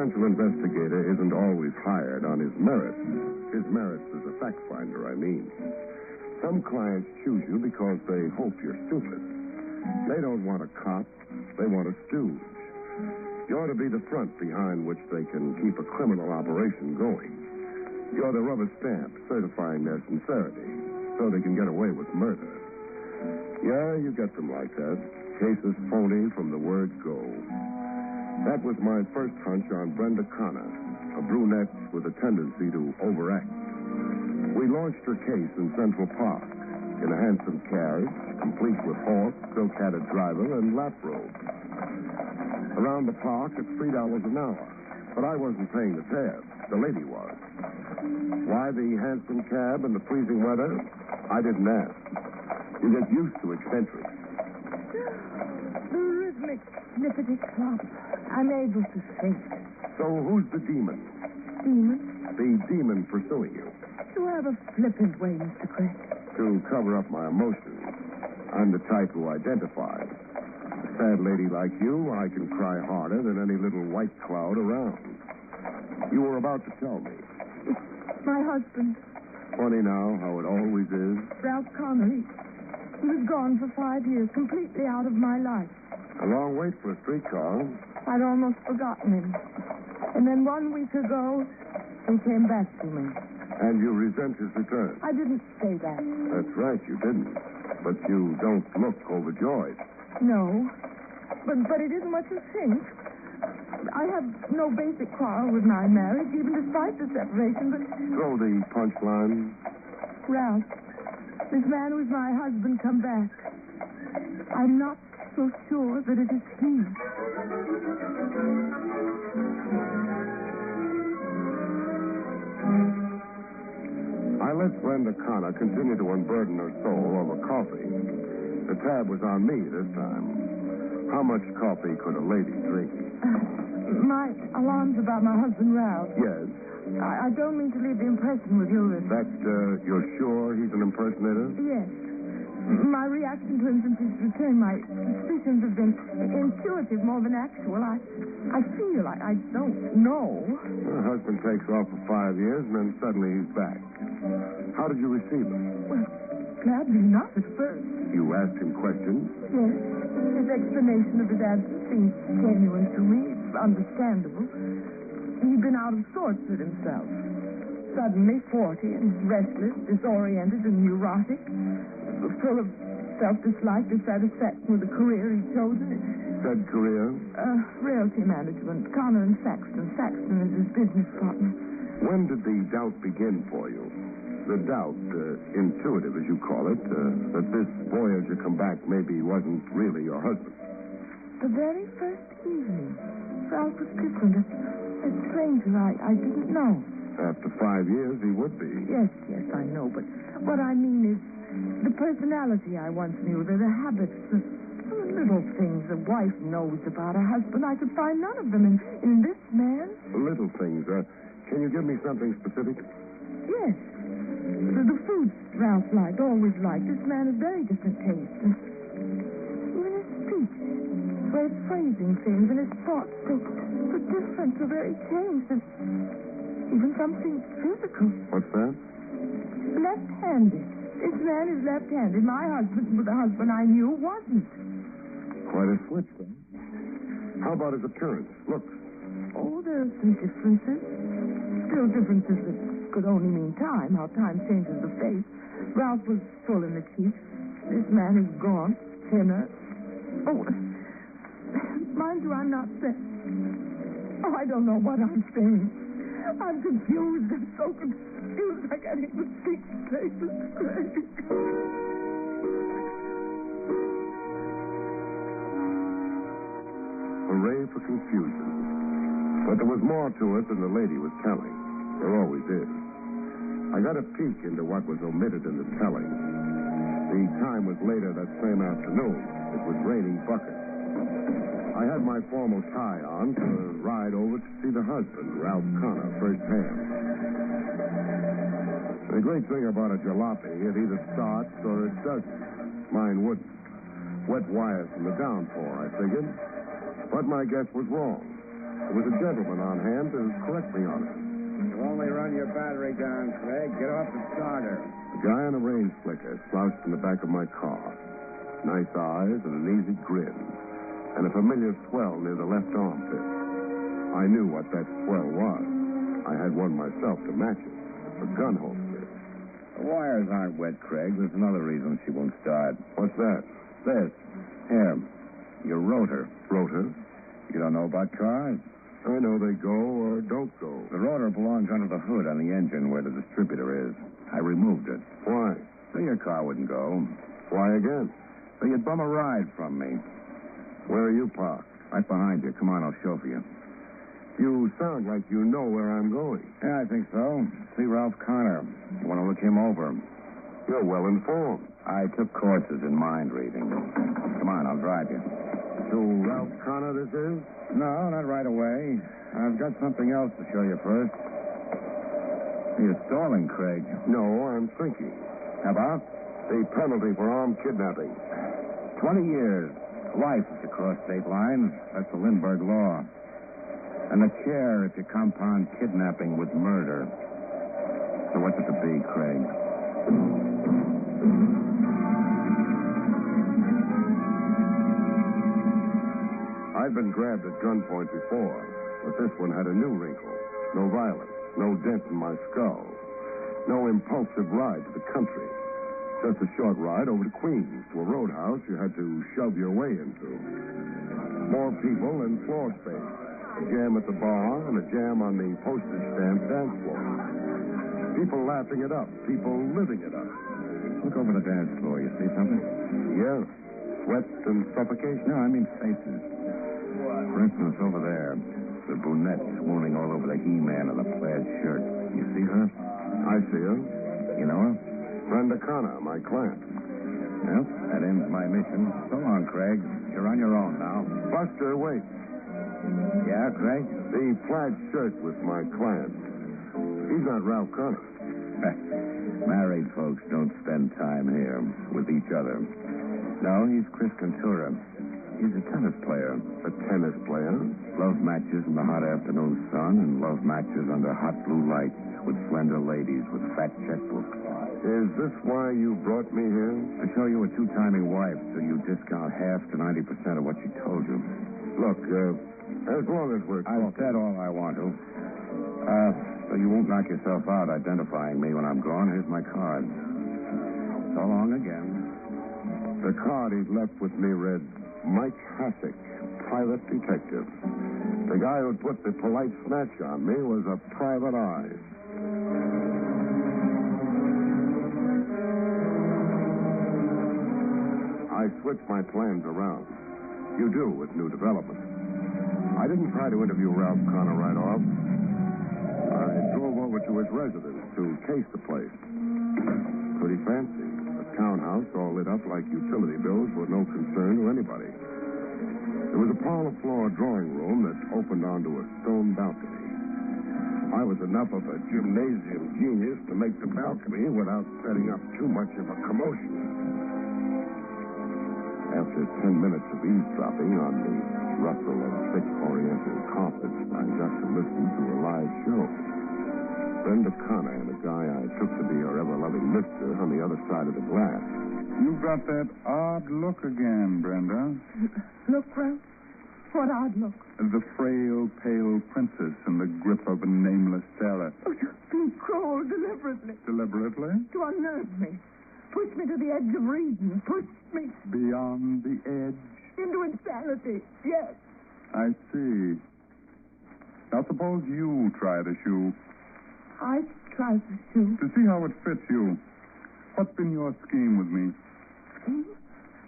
confidential investigator isn't always hired on his merits. His merits as a fact finder, I mean. Some clients choose you because they hope you're stupid. They don't want a cop. They want a stooge. You ought to be the front behind which they can keep a criminal operation going. You're the rubber stamp certifying their sincerity so they can get away with murder. Yeah, you get them like that. Cases phony from the word go. That was my first hunch on Brenda Connor, a brunette with a tendency to overact. We launched her case in Central Park in a handsome carriage, complete with horse, silk-hatted driver, and lap robe. Around the park, it's $3 an hour. But I wasn't paying the tab. The lady was. Why the handsome cab in the freezing weather? I didn't ask. You get used to eccentrics. The rhythmic snippety clop. I'm able to think. So who's the demon? Demon? The demon pursuing you. You have a flippant way, Mr. Craig. To cover up my emotions, I'm the type who identifies. A sad lady like you, I can cry harder than any little white cloud around. You were about to tell me. It's my husband. Funny now how it always is. Ralph Connery. He was gone for 5 years, completely out of my life. A long wait for a streetcar. I'd almost forgotten him. And then 1 week ago, he came back to me. And you resent his return. I didn't say that. That's right, you didn't. But you don't look overjoyed. No. But it isn't what you think. I have no basic quarrel with my marriage, even despite the separation, but... Throw the punchline. Ralph, this man who's my husband come back. I'm not so sure that it is he. I let Brenda Connor continue to unburden her soul over coffee. The tab was on me this time. How much coffee could a lady drink? My alarms about my husband, Ralph. Yes. I don't mean to leave the impression with you that... You're sure he's an impersonator? Yes. My reaction to him since his return, my suspicions have been intuitive more than actual. I feel I don't know. Her husband takes off for 5 years, and then suddenly he's back. How did you receive him? Well, gladly enough at first. You asked him questions? Yes. His explanation of his absence seemed genuine to me. It's understandable. He'd been out of sorts with himself. Suddenly 40 and restless, disoriented and neurotic, full of self-dislike, dissatisfaction with the career he'd chosen. Said career? Realty management. Connor and Saxton. Saxton is his business partner. When did the doubt begin for you? The doubt, intuitive as you call it, that this voyager come back maybe wasn't really your husband. The very first evening, Ralph was different. A stranger I didn't know. After 5 years, he would be. Yes, I know, but what I mean is the personality I once knew, the habits, the little things a wife knows about her husband. I could find none of them in this man. Little things. Can you give me something specific? Yes. The foods Ralph liked, always liked. This man has very different taste. Even his speech, way of phrasing things, and his thoughts, so different, so very changed, and even something physical. What's that? Left-handed. This man is left-handed. My husband, the husband I knew, wasn't. Quite a switch, then. How about his appearance? Looks. Oh, there are some differences. Still differences that could only mean time, how time changes the face. Ralph was full in the cheeks. This man is gaunt, thinner. Oh, mind you, I'm not saying... Oh, I don't know what I'm saying. I'm confused. I'm so confused I can't even think straight. Hooray for confusion. But there was more to it than the lady was telling. There always is. I got a peek into what was omitted in the telling. The time was later that same afternoon. It was raining buckets. I had my formal tie on to ride over to see the husband, Ralph Connor, firsthand. The great thing about a jalopy, it either starts or it doesn't. Mine wouldn't. Wet wires from the downpour, I figured. But my guess was wrong. There was a gentleman on hand to correct me on it. You only run your battery down, Craig. Get off the starter. The guy on a range flicker slouched in the back of my car. Nice eyes and an easy grin. And a familiar swell near the left armpit. I knew what that swell was. I had one myself to match it. A gun holster. The wires aren't wet, Craig. There's another reason she won't start. What's that? This. Here. Your rotor. Rotor? You don't know about cars? I know they go or don't go. The rotor belongs under the hood on the engine where the distributor is. I removed it. Why? So your car wouldn't go. Why again? So you'd bum a ride from me. Where are you parked? Right behind you. Come on, I'll chauffeur you. You sound like you know where I'm going. Yeah, I think so. See Ralph Connor. You want to look him over. You're well informed. I took courses in mind reading. Come on, I'll drive you. To Ralph Connor, this is? No, not right away. I've got something else to show you first. You're stalling, Craig. No, I'm thinking. How about? The penalty for armed kidnapping. 20 years. Life if you cross state lines. That's the Lindbergh law. And the chair if you compound kidnapping with murder. So what's it to be, Craig? I've been grabbed at gunpoint before, but this one had a new wrinkle. No violence, no dent in my skull, no impulsive ride to the country. Just a short ride over to Queens to a roadhouse you had to shove your way into. More people and floor space. A jam at the bar and a jam on the postage stamp dance floor. People laughing it up, people living it up. Look over the dance floor. You see something? Yeah. Sweat and suffocation? No, I mean faces. For instance, over there, the brunette swooning all over the He-Man in the plaid shirt. You see her? I see her. You know her? Brenda Connor, my client. Well, that ends my mission. So long, Craig. You're on your own now. Buster, wait. Yeah, Craig? The plaid shirt with my client. He's not Ralph Connor. Married folks don't spend time here with each other. No, he's Chris Cantura. He's a tennis player. A tennis player? Love matches in the hot afternoon sun and love matches under hot blue lights with slender ladies with fat checkbooks. Is this why you brought me here? To show you a two-timing wife so you discount half to 90% of what she told you. Look, as long as we're I've said all I want to. So you won't knock yourself out identifying me when I'm gone, here's my card. So long again. The card he'd left with me read, Mike Hassick, private detective. The guy who'd put the polite snatch on me was a private eye. I switched my plans around. You do with new developments. I didn't try to interview Ralph Connor right off. I drove over to his residence to case the place. Pretty fancy. A townhouse all lit up like utility bills were no concern to anybody. There was a parlor floor drawing room that opened onto a stone balcony. I was enough of a gymnasium genius to make the balcony without setting up too much of a commotion. After 10 minutes of eavesdropping on the rustle of thick oriental carpets, I got to listen to a live show. Brenda Connor and a guy I took to be her ever-loving mister on the other side of the glass. You've got that odd look again, Brenda. Look, Ralph. What odd look. The frail, pale princess in the grip of a nameless terror. Oh, you're being cruel deliberately. Deliberately? To unnerve me. Push me to the edge of reason. Push me Beyond the edge? into insanity. Yes. I see. Now, suppose you try the shoe. I tried to shoot. To see how it fits you. What's been your scheme with me?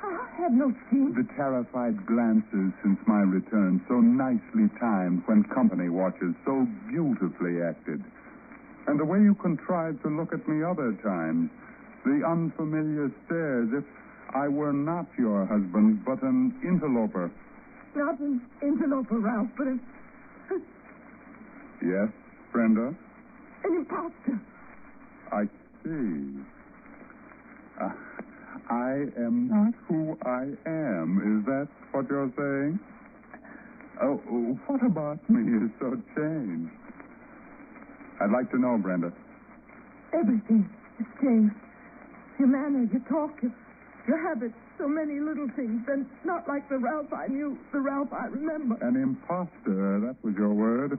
I have no scheme. The terrified glances since my return, so nicely timed when company watches, so beautifully acted. And the way you contrived to look at me other times, the unfamiliar stares, if I were not your husband, but an interloper. Not an interloper, Ralph, but Yes, Brenda? an impostor. I see. I am not who I am. Is that what you're saying? Oh, what about me is so changed? I'd like to know, Brenda. Everything has changed. Your manner, your talk, your habits, so many little things. And not like the Ralph I knew, the Ralph I remember. An imposter, that was your word.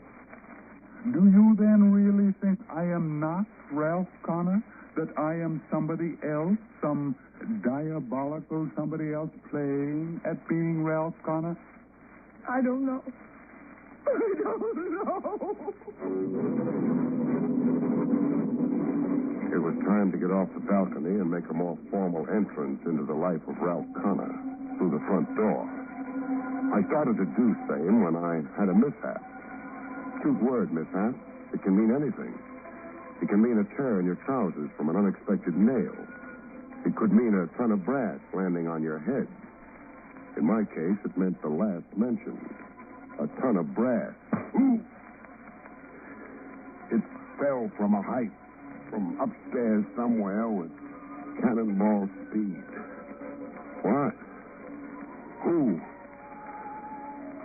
Do you then really think I am not Ralph Connor? That I am somebody else? Some diabolical somebody else playing at being Ralph Connor? I don't know. I don't know. It was time to get off the balcony and make a more formal entrance into the life of Ralph Connor through the front door. I started to do the same when I had a mishap. Cute word, mishap. It can mean anything. It can mean a tear in your trousers from an unexpected nail. It could mean a ton of brass landing on your head. In my case, it meant the last mentioned. A ton of brass. Ooh! It fell from a height, from upstairs somewhere with cannonball speed. What? Who?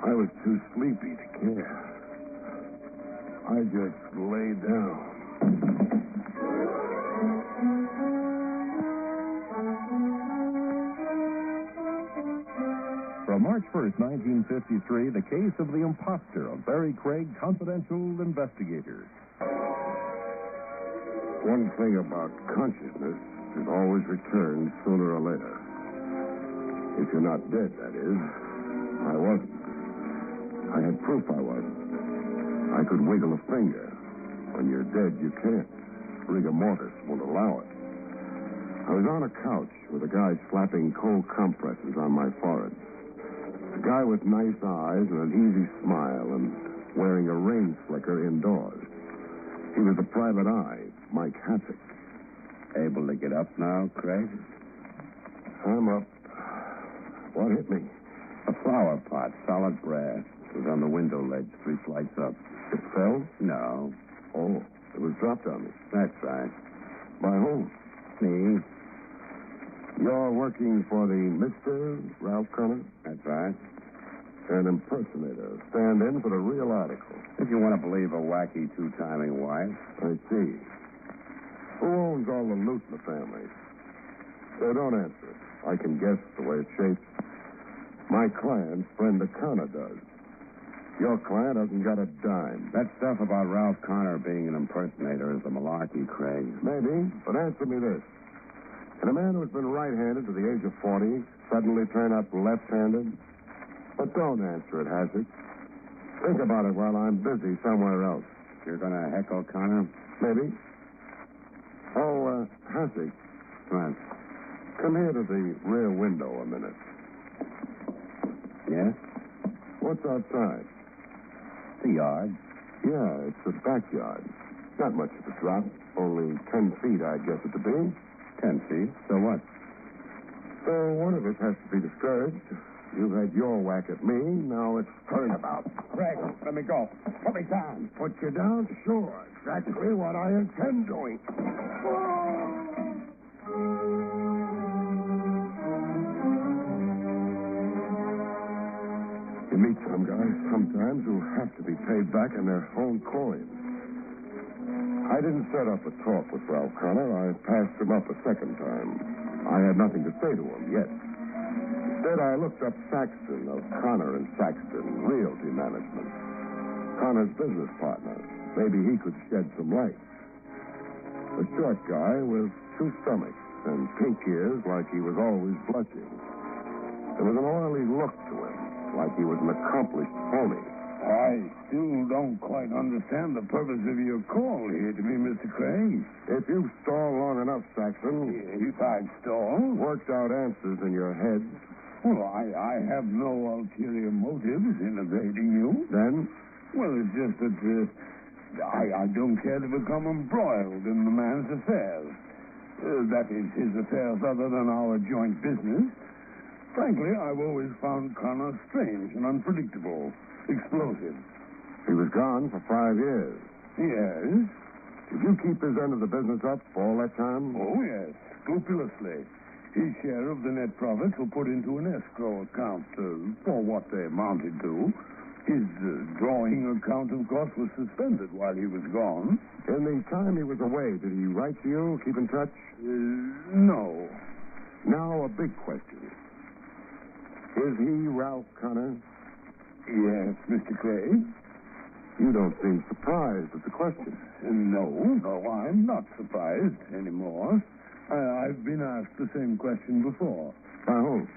I was too sleepy to care. I just lay down. From March 1st, 1953, the case of the Impostor of Barrie Craig, confidential investigator. One thing about consciousness, it always returns sooner or later. If you're not dead, that is. I wasn't. I had proof I wasn't. I could wiggle a finger. When you're dead, you can't. Rigor mortis won't allow it. I was on a couch with a guy slapping cold compresses on my forehead. A guy with nice eyes and an easy smile and wearing a rain slicker indoors. He was a private eye, Mike Hassick. Able to get up now, Craig? I'm up. What hit me? A flower pot, solid brass. It was on the window ledge, 3 flights up. It fell? No. Oh, it was dropped on me. That's right. By whom? Me? You're working for the Mr. Ralph Connor? That's right. An impersonator. Stand-in for the real article. If you want to believe a wacky two-timing wife. I see. Who owns all the loot in the family? So don't answer it. I can guess the way it's shaped. My client's friend Connor does. Your client hasn't got a dime. That stuff about Ralph Connor being an impersonator is a malarkey, Craig. Maybe, but answer me this. Can a man who's been right-handed to the age of 40 suddenly turn up left-handed? But don't answer it, Hassick. Think about it while I'm busy somewhere else. You're going to heckle Connor? Maybe. Oh, Hassick. What? Come here to the rear window a minute. Yes? What's outside? The yard. Yeah, it's the backyard. Not much of a drop. Only 10 feet, I guess it to be. 10 feet. So what? So one of us has to be discouraged. You've had your whack at me. Now it's turnabout. Craig, let me go. Put me down. Put you down? Sure. Exactly what I intend doing. You meet some guys sometimes who have to be paid back in their own coin. I didn't set up a talk with Ralph Connor. I passed him up a second time. I had nothing to say to him yet. Instead, I looked up Saxton of Connor and Saxton Realty Management. Connor's business partner. Maybe he could shed some light. A short guy with 2 stomachs and pink ears like he was always blushing. There was an oily look to him, like he was an accomplished phony. I still don't quite understand the purpose of your call here to me, Mr. Craig. If you stall long enough, Saxton, If I stall? worked out answers in your head, Well, I have no ulterior motives in evading you. then Well, it's just that I don't care to become embroiled in the man's affairs. That is, his affairs other than our joint business. Frankly, I've always found Connor strange and unpredictable. Explosive. he was gone for 5 years. Yes? Did you keep his end of the business up for all that time? Oh, yes. Scrupulously. His share of the net profits were put into an escrow account for what they amounted to. His drawing account, of course, was suspended while he was gone. In the time he was away, did he write to you, keep in touch? No. Now, a big question. Is he Ralph Connor? Yes, Mr. Craig? You don't seem surprised at the question. No, I'm not surprised anymore. I've been asked the same question before. By whom?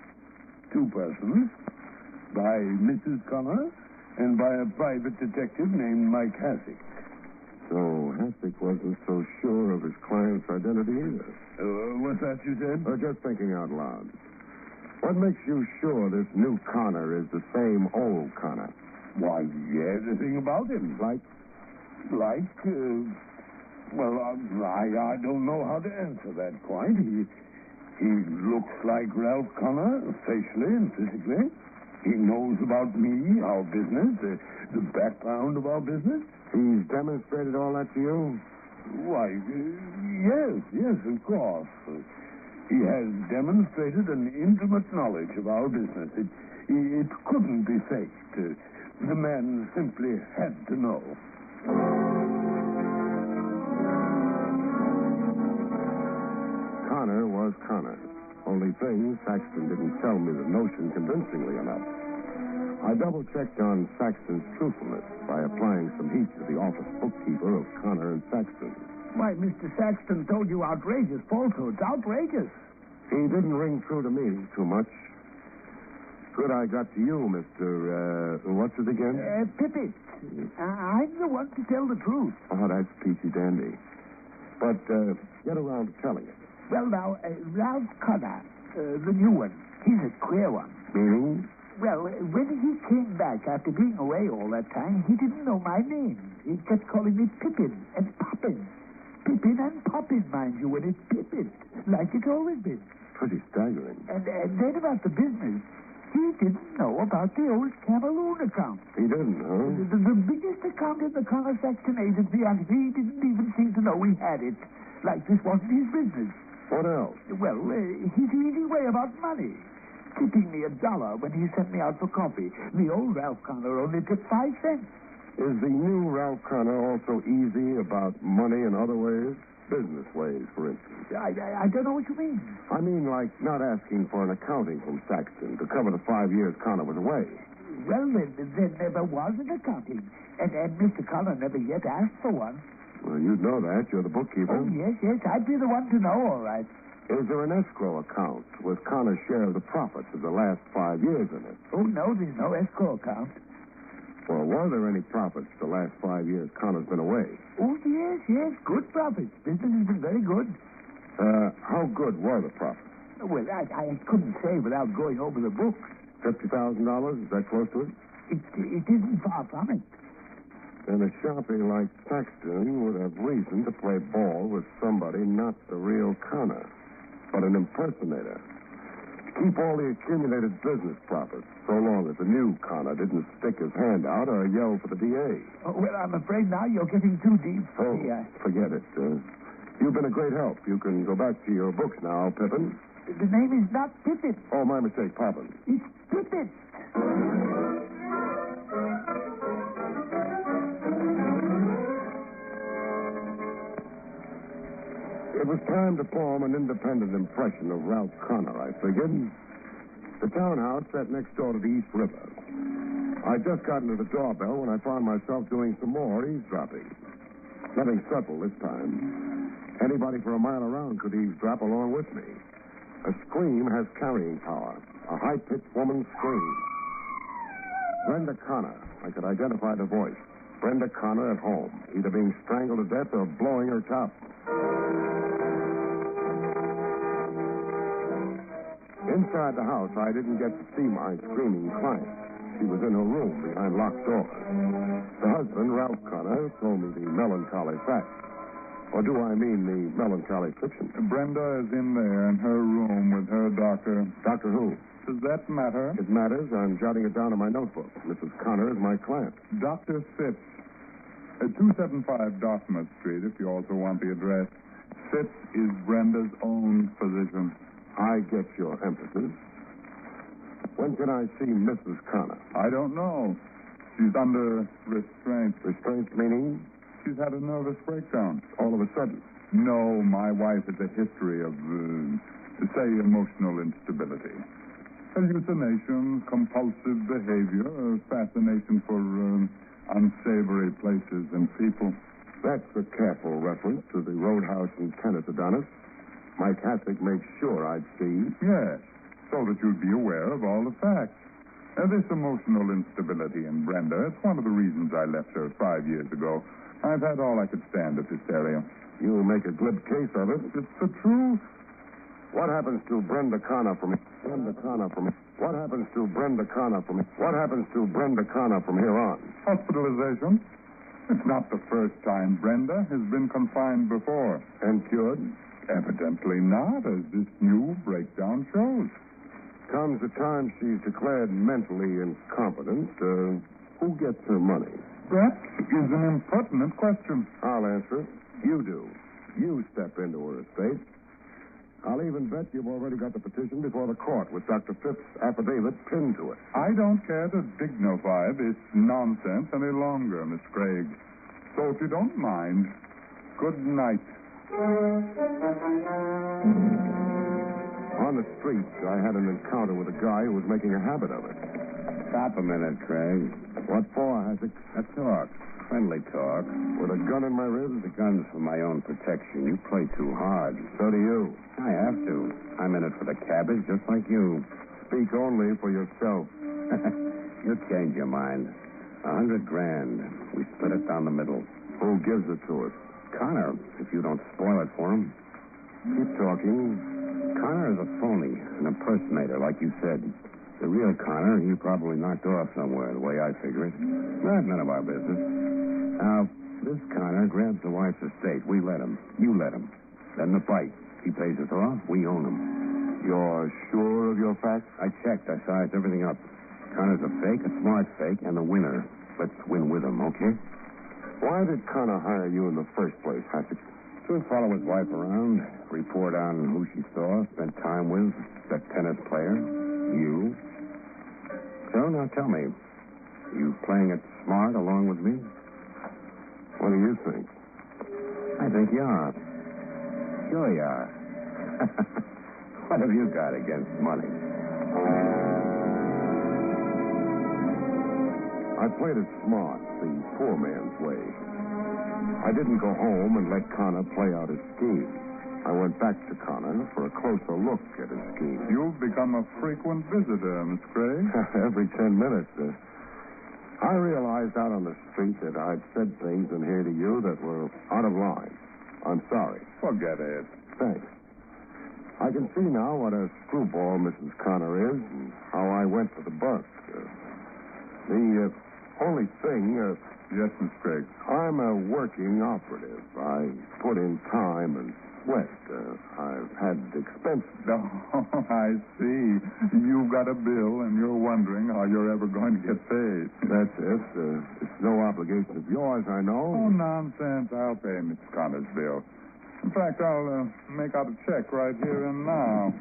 Two persons. By Mrs. Connor and by a private detective named Mike Hassick. So Hassick wasn't so sure of his client's identity either. What's that you said? Just thinking out loud. What makes you sure this new Connor is the same old Connor? Why, everything about him. Like? Well, I don't know how to answer that quite. He looks like Ralph Connor, facially and physically. He knows about me, our business, the background of our business. He's demonstrated all that to you? Why, yes, of course. He has demonstrated an intimate knowledge of our business. It couldn't be faked. The man simply had to know. Connor was Connor. Only thing, Saxton didn't tell me the notion convincingly enough. I double-checked on Saxton's truthfulness by applying some heat to the office bookkeeper of Connor and Saxton. Why, Mr. Saxton told you outrageous falsehoods. Outrageous. He didn't ring true to me too much. Good I got to you, Mr. What's it again? Pippet. I'm the one to tell the truth. Oh, that's peachy dandy. But get around to telling it. Well, now, Ralph Connor, the new one, he's a queer one. Meaning? Well, when he came back after being away all that time, he didn't know my name. He kept calling me Pippin and Poppin. Pippin and Poppin, mind you, and it's Pippin, like it's always been. Pretty staggering. And then about the business, he didn't know about the old Cameroon account. He didn't, huh? The biggest account in the Connor Saxton agency, and he didn't even seem to know we had it. Like this wasn't his business. What else? Well, his easy way about money. Tipping me $1 when he sent me out for coffee. The old Ralph Connor only tipped 5 cents. Is the new Ralph Connor also easy about money in other ways? Business ways, for instance. I don't know what you mean. I mean, like not asking for an accounting from Saxton to cover the 5 years Connor was away. Well, then, there never was an accounting. And Mr. Connor never yet asked for one. Well, you'd know that. You're the bookkeeper. Oh, yes. I'd be the one to know, all right. Is there an escrow account with Connor's share of the profits of the last 5 years in it? Oh, no, there's no escrow account. Well, were there any profits the last 5 years Connor's been away? Oh, yes. Good profits. Business has been very good. How good were the profits? Well, I couldn't say without going over the books. $50,000? Is that close to it? It isn't far from it. Then a sharpie like Saxton would have reason to play ball with somebody not the real Connor, but an impersonator. Keep all the accumulated business profits, so long as the new Connor didn't stick his hand out or yell for the DA. Oh, well, I'm afraid now you're getting too deep. Oh, forget it. You've been a great help. You can go back to your books now, Pippin. The name is not Pippin. Oh, my mistake, Poppin. It's Pippin. It was time to form an independent impression of Ralph Connor, I figured. The townhouse sat next door to the East River. I'd just gotten to the doorbell when I found myself doing some more eavesdropping. Nothing subtle this time. Anybody for a mile around could eavesdrop along with me. A scream has carrying power. A high-pitched woman's scream. Brenda Connor. I could identify the voice. Brenda Connor at home, either being strangled to death or blowing her top. Inside the house, I didn't get to see my screaming client. She was in her room behind locked doors. The husband, Ralph Connor, told me the melancholy fact. Or do I mean the melancholy fiction? Brenda is in there in her room with her doctor. Doctor who? Does that matter? It matters. I'm jotting it down in my notebook. Mrs. Connor is my client. Dr. Fitz. 275 Dartmouth Street, if you also want the address. Fitz is Brenda's own physician. I get your emphasis. When can I see Mrs. Connor? I don't know. She's under restraint. Restraint meaning? She's had a nervous breakdown. All of a sudden. No, my wife has a history of, say, emotional instability. Hallucination, compulsive behavior, a fascination for unsavory places and people. That's a careful reference to the roadhouse in Kenneth, Adonis. Mike Hassick makes sure I'd see. Yes, so that you'd be aware of all the facts. This emotional instability in Brenda, it's one of the reasons I left her 5 years ago. I've had all I could stand of hysteria. You make a glib case of it. It's the truth. What happens to Brenda Connor from What happens to Brenda Connor from here on? Hospitalization. It's not the first time Brenda has been confined before. And cured? Evidently not, as this new breakdown shows. Comes the time she's declared mentally incompetent. Who gets her money? That is an impertinent question. I'll answer it. You do. You step into her estate. I'll even bet you've already got the petition before the court with Dr. Phipp's affidavit pinned to it. I don't care to dignify this nonsense any longer, Miss Craig. So if you don't mind, good night. On the street, I had an encounter with a guy who was making a habit of it. Stop a minute, Craig. What for, Hassick? A talk. Friendly talk. With a gun in my ribs? The gun's for my own protection. You play too hard. So do you. I have to. I'm in it for the cabbage, just like you. Speak only for yourself. You'll change your mind. $100,000. We split it down the middle. Who gives it to us? Connor, if you don't spoil it for him. Keep talking. Connor is a phony, an impersonator, like you said. The real Connor, he probably knocked off somewhere, the way I figure it. That's none of our business. Now, this Connor grabs the wife's estate. We let him. You let him. Then the fight. He pays us off. We own him. You're sure of your facts? I checked. I sized everything up. Connor's a fake, a smart fake, and the winner. Let's win with him, okay? Why did Connor hire you in the first place, Hassick? To follow his wife around, report on who she saw, spent time with, that tennis player, you. So now tell me, you playing it smart along with me? What do you think? I think you are. Sure you are. What have you got against money? I played it smart, the poor man's way. I didn't go home and let Connor play out his scheme. I went back to Connor for a closer look at his scheme. You've become a frequent visitor, Miss Craig. Every 10 minutes. I realized out on the street that I'd said things in here to you that were out of line. I'm sorry. Forget it. Thanks. I can see now what a screwball Mrs. Connor is and how I went for the buck. The only thing... Yes, Miss Craig. I'm a working operative. I put in time and sweat. I've had expenses. Oh, I see. You've got a bill, and you're wondering how you're ever going to get paid. That's it. It's no obligation of yours, I know. Oh, nonsense. I'll pay Miss Connor's bill. In fact, I'll make out a check right here and now.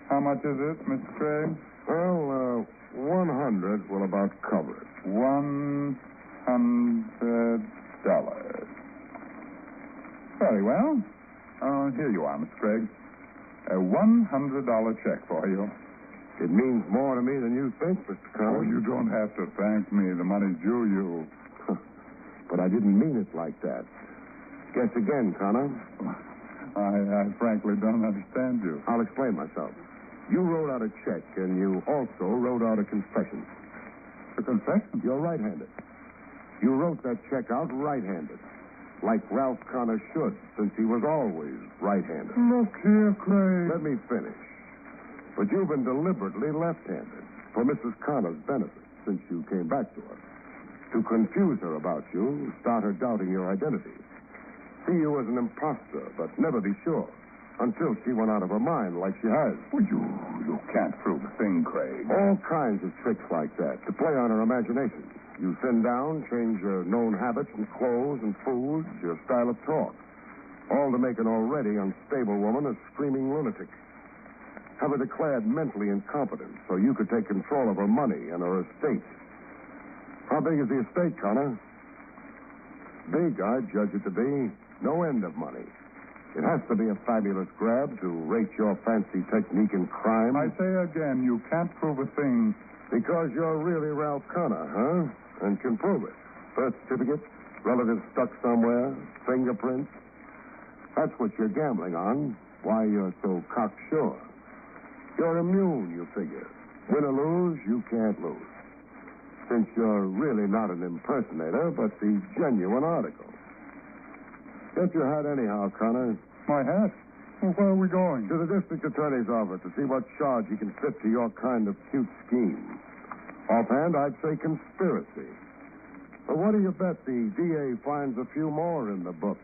How much is it, Mr. Craig? Well, 100 will about cover it. $100. Very well. Here you are, Miss Craig. A $100 check for you. It means more to me than you think, Mr. Connor. Oh, you don't have to thank me. The money's due you. But I didn't mean it like that. Guess again, Connor. I frankly don't understand you. I'll explain myself. You wrote out a check, and you also wrote out a confession. A confession? You're right-handed. You wrote that check out right-handed. Like Ralph Connor should, since he was always right-handed. Look here, Craig. Let me finish. But you've been deliberately left-handed for Mrs. Connor's benefit since you came back to her. To confuse her about you, start her doubting your identity. See you as an impostor, but never be sure. Until she went out of her mind like she has. Well, you can't prove a thing, Craig. All kinds of tricks like that to play on her imagination. You thin down, change your known habits and clothes and foods, your style of talk. All to make an already unstable woman a screaming lunatic. Have her declared mentally incompetent so you could take control of her money and her estate. How How big is the estate, Connor? Big, I judge it to be. No end of money. It has to be a fabulous grab to rate your fancy technique in crime. I say again, you can't prove a thing. Because you're really Ralph Connor, huh? And can prove it. Birth certificate, relatives stuck somewhere, fingerprints. That's what you're gambling on. Why you're so cocksure. You're immune, you figure. Win or lose, you can't lose. Since you're really not an impersonator, but the genuine article. Get your hat anyhow, Connor. My hat? Well, where are we going? To the district attorney's office to see what charge he can fit to your kind of cute scheme. Offhand, I'd say conspiracy. But what do you bet the DA finds a few more in the book?